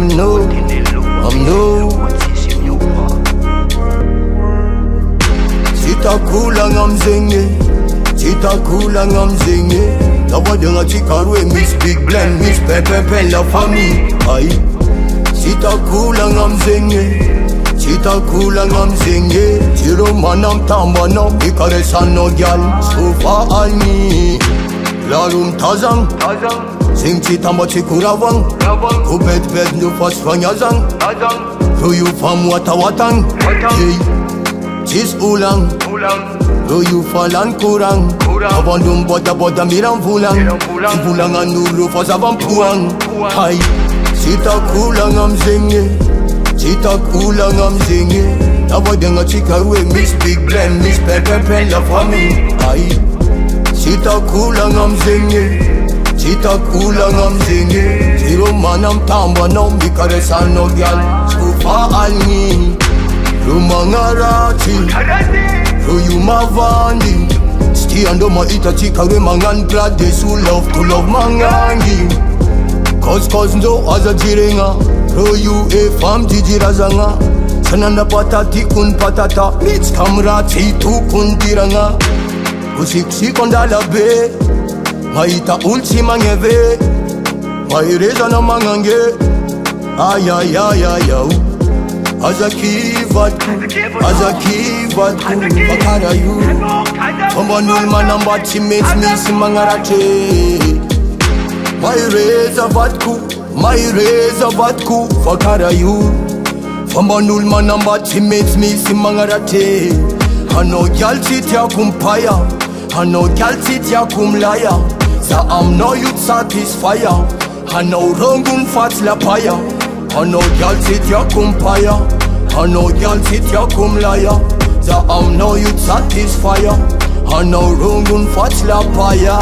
I'm no. Sitakula ngamzinge Nobody nga chikarwe Miss Big Blend, Miss Pepe la famille. Aye. Sitakula ngamzinge Chiro manam tamba no Ikaresa no gyal Sufa alni Larum tazang Sing chitamba chikuravang Kubet bed nu fasfanyazang Ruyu fam watang Hey Chis ulang Ruyu falan kurang Abandum boda mirang pulang Sipulangan nuru fasabang puang Hai Sitakula ngamzinge Nobody nga chikarwe Miss Big Blend, Miss Pepe la famille. Hai Sitakula ngamzinge Zero manam tamba no Mikaresa no gyal Sufa alni Rumangarati Ruyu mavandi Stiando maita chikarwe mangan Glades who love to love mangangi Cause ndo aza jirenga Ruyu fam jijirazanga Sananda patati kun patata Mits kamrati tu kun diranga Usiksi kondala be Maita ulti mangeve Maireza na mangange Ayayayayaw Azakivatku Bakarayu Tombanul manamba teammates misi mangarate Maireza vatku Bakarayu Tombanul manamba teammates misi mangarate Hano gyal sitya kumpaya Hano gyal sitya kumlaya Sa am no youth satisfier Hano rongun fats la paya Hano gyal sitya kumpaya Hano gyal sitya kumlaya Sa am no youth satisfier Hano rongun fats la paya